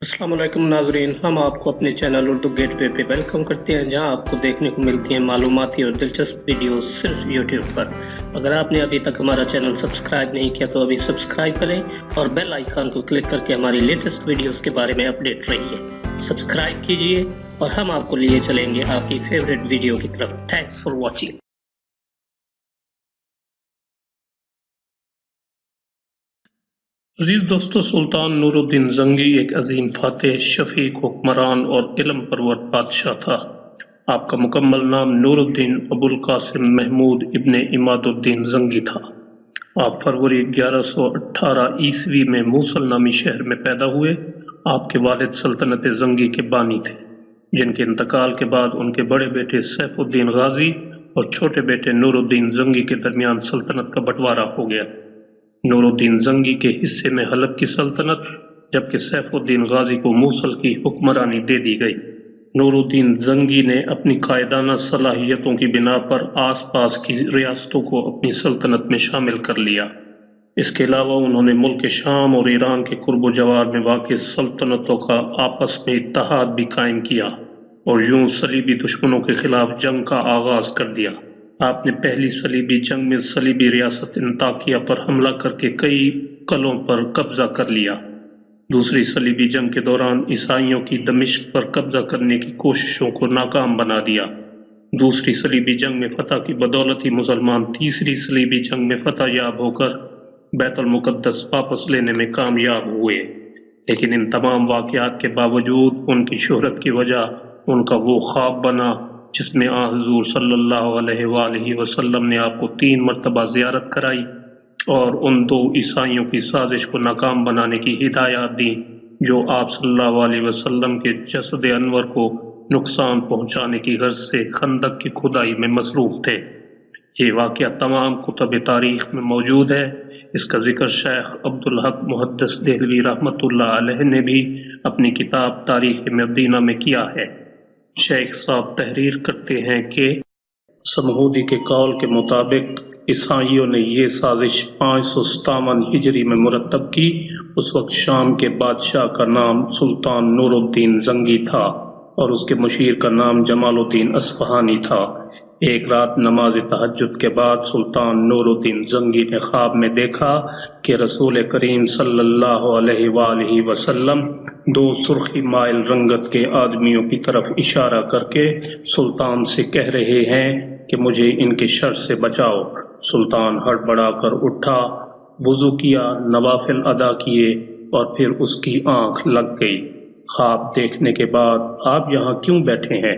अस्सलाम वालेकुम नाज़रीन, हम आपको अपने चैनल उर्दू गेटवे पे वेलकम करते हैं, जहां आपको देखने को मिलती हैं मालूमाती और दिलचस्प वीडियोस सिर्फ यूट्यूब पर। अगर आपने अभी तक हमारा चैनल सब्सक्राइब नहीं किया तो अभी सब्सक्राइब करें और बेल आइकन को क्लिक करके हमारी लेटेस्ट वीडियोस के बारे में अपडेट रहिए। सब्सक्राइब कीजिए और हम आपको लिए चलेंगे आपकी फेवरेट वीडियो की तरफ। Thanks for watching. अजीज दोस्तों, सुल्तान नूरुद्दीन जंगी एक अजीम फातेह, शफीक, हुक्मरान और इल्म परवर बादशाह था। आपका मुकम्मल नाम नूरुद्दीन अबुल कासिम महमूद इब्ने इमादुद्दीन जंगी था। आप फरवरी 1118 ईस्वी में मूसल नामी शहर में पैदा हुए। आपके वालिद सल्तनत जंगी के बानी थे, जिनके इंतकाल के बाद उनके बड़े बेटे सैफुद्दीन गाजी और छोटे बेटे नूरुद्दीन जंगी के दरमियान सल्तनत का बंटवारा हो गया। नूरुद्दीन जंगी के हिस्से में हलब की सल्तनत, जबकि सैफुद्दीन गाजी को मूसल की हुक्मरानी दे दी गई। नूरुद्दीन जंगी ने अपनी कायदाना सलाहियतों की बिना पर आसपास की रियासतों को अपनी सल्तनत में शामिल कर लिया। इसके अलावा उन्होंने मुल्क शाम और ईरान के कुर्ब जवार में वाक़ सल्तनतों का आपस में इत्तेहाद भी कायम किया और यूं सलीबी दुश्मनों के खिलाफ जंग का आगाज कर दिया। आपने पहली सलीबी जंग में सलीबी रियासत अंताकिया पर हमला करके कई कलों पर कब्जा कर लिया। दूसरी सलीबी जंग के दौरान ईसाइयों की दमिश्क पर कब्जा करने की कोशिशों को नाकाम बना दिया। दूसरी सलीबी जंग में फतह की बदौलत ही मुसलमान तीसरी सलीबी जंग में फतह याब होकर बैतुल मुक़द्दस वापस लेने में कामयाब हुए। लेकिन इन तमाम वाक़यात के बावजूद उनकी शोहरत की वजह उनका वो ख्वाब बना जिसमें हुज़ूर सल्लल्लाहु अलैहि वसल्लम ने आपको 3 मरतबा ज़ियारत कराई और उन 2 ईसाइयों की साजिश को नाकाम बनाने की हिदायत दी, जो आप सल्लल्लाहु अलैहि वसल्लम के जसद अनवर को नुकसान पहुंचाने की गर्ज से खंदक की खुदाई में मसरूफ़ थे। ये वाक़या तमाम कुतुब तारीख़ में मौजूद है। इसका जिक्र शेख अब्दुल हक मुहद्दिस देहलवी रहमतुल्लाह अलैह ने भी अपनी किताब तारीख़ मदीना में किया है। शेख साहब तहरीर करते हैं कि समहूदी के कौल के मुताबिक ईसाइयों ने ये साजिश 557 हिजरी में मुरतब की। उस वक्त शाम के बादशाह का नाम सुल्तान नूरुद्दीन जंगी था और उसके मुशीर का नाम जमालुद्दीन अस्फहानी था। एक रात नमाज तहज्जुद के बाद सुल्तान नूरुद्दीन जंगी ने ख्वाब में देखा कि रसूल करीम सल्लल्लाहु अलैहि वसल्लम 2 सुर्खी माइल रंगत के आदमियों की तरफ इशारा करके सुल्तान से कह रहे हैं कि मुझे इनके शर से बचाओ। सुल्तान हड़बड़ा कर उठा, वुज़ू किया, नवाफिल अदा किए और फिर उसकी आंख लग गई। ख्वाब देखने के बाद आप यहाँ क्यों बैठे हैं,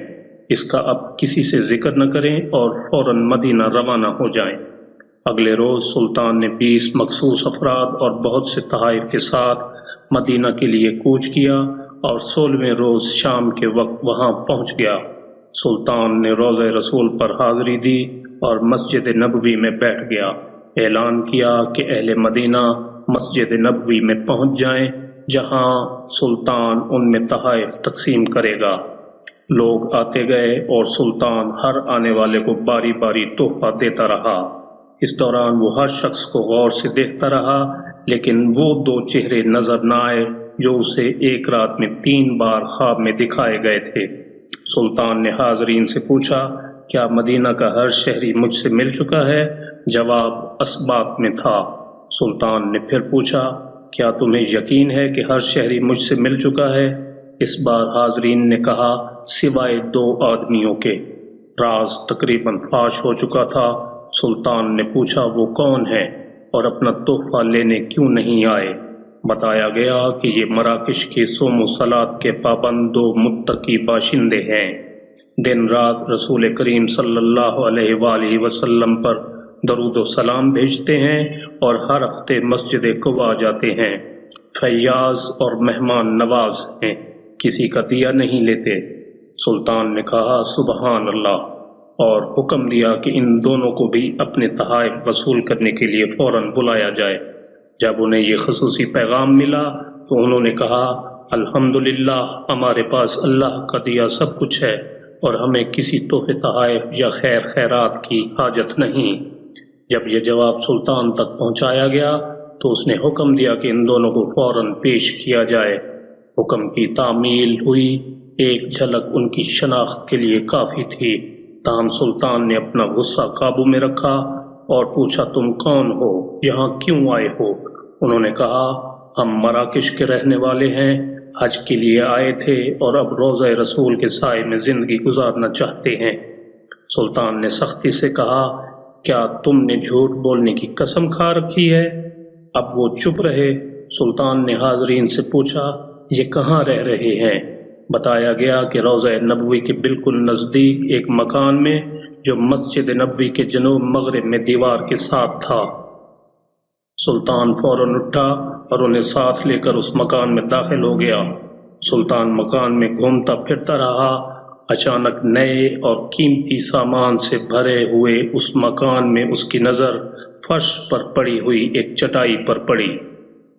इसका अब किसी से जिक्र न करें और फौरन मदीना रवाना हो जाएं। अगले रोज सुल्तान ने 20 मखसूस अफराद और बहुत से तहाइफ के साथ मदीना के लिए कूच किया और 16वें रोज शाम के वक्त वहां पहुंच गया। सुल्तान ने रोज़े रसूल पर हाजिरी दी और मस्जिद नबवी में बैठ गया। ऐलान किया कि अहले मदीना मस्जिद नबवी में पहुंच जाएं, जहां सुल्तान उनमें तहाइफ तकसीम करेगा। लोग आते गए और सुल्तान हर आने वाले को बारी बारी तोहफा देता रहा। इस दौरान वो हर शख्स को गौर से देखता रहा, लेकिन वो 2 चेहरे नजर न आए जो उसे एक रात में 3 बार ख्वाब में दिखाए गए थे। सुल्तान ने हाजरीन से पूछा, क्या मदीना का हर शहरी मुझसे मिल चुका है? जवाब असबात में था। सुल्तान ने फिर पूछा, क्या तुम्हें यकीन है कि हर शहरी मुझसे मिल चुका है? इस बार हाजरीन ने कहा, सिवाय 2 आदमियों के। राज तकरीबन फाश हो चुका था। सुल्तान ने पूछा, वो कौन है और अपना तोहफा लेने क्यों नहीं आए? बताया गया कि ये मराकश के सोम सलात के पाबंद 2 मुत्तकी बाशिंदे हैं। दिन रात रसूल करीम सल्लल्लाहु अलैहि वसल्लम पर दरूद व सलाम भेजते हैं और हर हफ्ते मस्जिद कुबा जाते हैं। फैयाज और मेहमान नवाज हैं, किसी का दिया नहीं लेते। सुल्तान ने कहा, सुबहान अल्लाह, और हुक्म दिया कि इन दोनों को भी अपने तहाइफ वसूल करने के लिए फौरन बुलाया जाए। जब उन्हें ये खसूसी पैगाम मिला तो उन्होंने कहा, अल्हम्दुलिल्लाह, हमारे पास अल्लाह का दिया सब कुछ है और हमें किसी तोहफे तहाइफ या खैर खैरात की हाजत नहीं। जब यह जवाब सुल्तान तक पहुंचाया गया तो उसने हुक्म दिया कि इन दोनों को फौरन पेश किया जाए। حکم کی تعمیل ہوئی، ایک جھلک ان کی شناخت کے لیے کافی تھی، تاہم سلطان نے اپنا غصہ قابو میں رکھا اور پوچھا تم کون ہو، یہاں کیوں آئے ہو؟ انہوں نے کہا ہم مراکش کے رہنے والے ہیں، حج کے لیے آئے تھے اور اب روضہ رسول کے سائے میں زندگی گزارنا چاہتے ہیں۔ سلطان نے سختی سے کہا کیا تم نے جھوٹ بولنے کی قسم کھا رکھی ہے؟ اب وہ چپ رہے۔ سلطان نے حاضرین سے پوچھا یہ کہاں رہ رہے ہیں؟ بتایا گیا کہ روضہ نبوی کے بالکل نزدیک ایک مکان میں جو مسجد نبوی کے جنوب مغرب میں دیوار کے ساتھ تھا۔ سلطان فوراً اٹھا اور انہیں ساتھ لے کر اس مکان میں داخل ہو گیا۔ سلطان مکان میں گھومتا پھرتا رہا، اچانک نئے اور قیمتی سامان سے بھرے ہوئے اس مکان میں اس کی نظر فرش پر پڑی ہوئی ایک چٹائی پر پڑی۔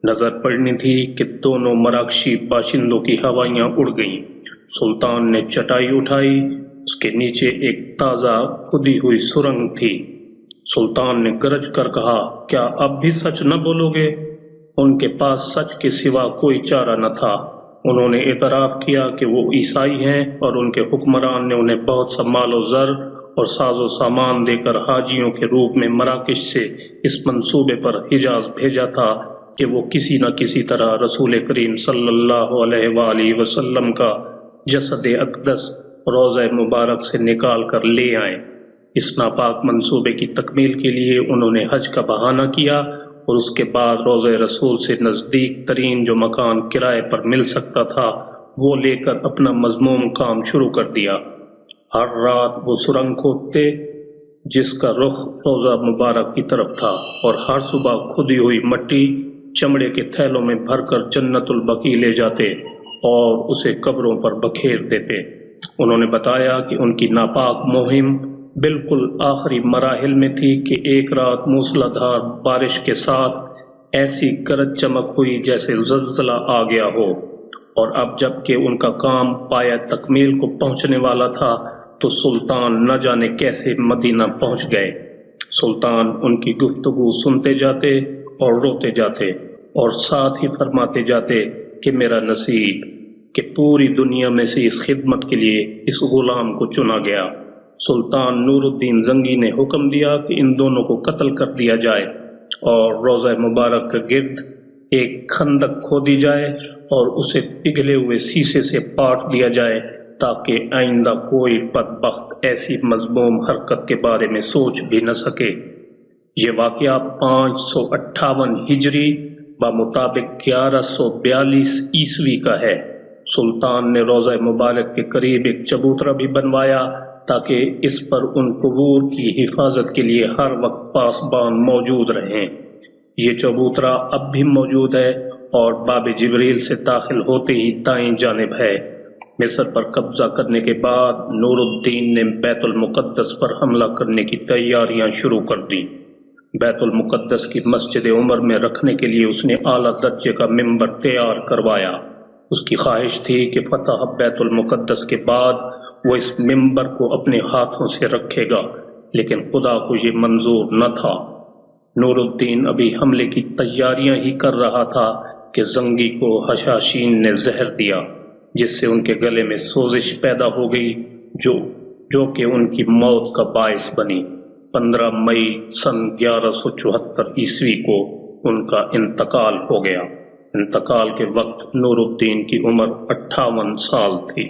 نظر پڑنی تھی کہ دونوں مراکشی باشندوں کی ہوائیاں اڑ گئیں۔ سلطان نے چٹائی اٹھائی، اس کے نیچے ایک تازہ کھودی ہوئی سرنگ تھی۔ سلطان نے گرج کر کہا کیا اب بھی سچ نہ بولو گے؟ ان کے پاس سچ کے سوا کوئی چارہ نہ تھا۔ انہوں نے اعتراف کیا کہ وہ عیسائی ہیں اور ان کے حکمران نے انہیں بہت سا مال و زر اور ساز و سامان دے کر حاجیوں کے روپ میں مراکش سے اس منصوبے پر حجاز بھیجا تھا کہ وہ کسی نہ کسی طرح رسول کریم صلی اللہ علیہ وآلہ وسلم کا جسد اقدس روضہ مبارک سے نکال کر لے آئیں۔ اس ناپاک منصوبے کی تکمیل کے لیے انہوں نے حج کا بہانہ کیا اور اس کے بعد روضہ رسول سے نزدیک ترین جو مکان کرائے پر مل سکتا تھا وہ لے کر اپنا مذموم کام شروع کر دیا۔ ہر رات وہ سرنگ کھودتے جس کا رخ روضہ مبارک کی طرف تھا اور ہر صبح کھودی ہوئی مٹی چمڑے کے تھیلوں میں بھر کر جنت البقیع لے جاتے اور اسے قبروں پر بکھیر دیتے۔ انہوں نے بتایا کہ ان کی ناپاک مہم بالکل آخری مراحل میں تھی کہ ایک رات موسلا دھار بارش کے ساتھ ایسی گرج چمک ہوئی جیسے زلزلہ آ گیا ہو، اور اب جب کہ ان کا کام پایہ تکمیل کو پہنچنے والا تھا تو سلطان نہ جانے کیسے مدینہ پہنچ گئے۔ سلطان ان کی گفتگو سنتے جاتے اور روتے جاتے اور ساتھ ہی فرماتے جاتے کہ میرا نصیب کہ پوری دنیا میں سے اس خدمت کے لیے اس غلام کو چنا گیا۔ سلطان نور الدین زنگی نے حکم دیا کہ ان دونوں کو قتل کر دیا جائے اور روضہ مبارک کے گرد ایک خندق کھودی جائے اور اسے پگھلے ہوئے سیسے سے پاٹ دیا جائے تاکہ آئندہ کوئی بدبخت ایسی مذموم حرکت کے بارے میں سوچ بھی نہ سکے۔ یہ واقعہ 558 ہجری بمطابق 1142 عیسوی کا ہے۔ سلطان نے روضہ مبارک کے قریب ایک چبوترا بھی بنوایا تاکہ اس پر ان قبور کی حفاظت کے لیے ہر وقت پاسبان موجود رہیں۔ یہ چبوترا اب بھی موجود ہے اور باب جبریل سے داخل ہوتے ہی دائیں جانب ہے۔ مصر پر قبضہ کرنے کے بعد نور الدین نے بیت المقدس پر حملہ کرنے کی تیاریاں شروع کر دیں۔ بیت المقدس کی مسجد عمر میں رکھنے کے لیے اس نے اعلیٰ درجے کا ممبر تیار کروایا۔ اس کی خواہش تھی کہ فتح بیت المقدس کے بعد وہ اس ممبر کو اپنے ہاتھوں سے رکھے گا، لیکن خدا کو یہ منظور نہ تھا۔ نور الدین ابھی حملے کی تیاریاں ہی کر رہا تھا کہ زنگی کو حشاشین نے زہر دیا، جس سے ان کے گلے میں سوزش پیدا ہو گئی جو کہ ان کی موت کا باعث بنی۔ 15 مئی سن 1174 عیسوی کو ان کا انتقال ہو گیا۔ انتقال کے وقت نور الدین کی عمر 58 سال تھی۔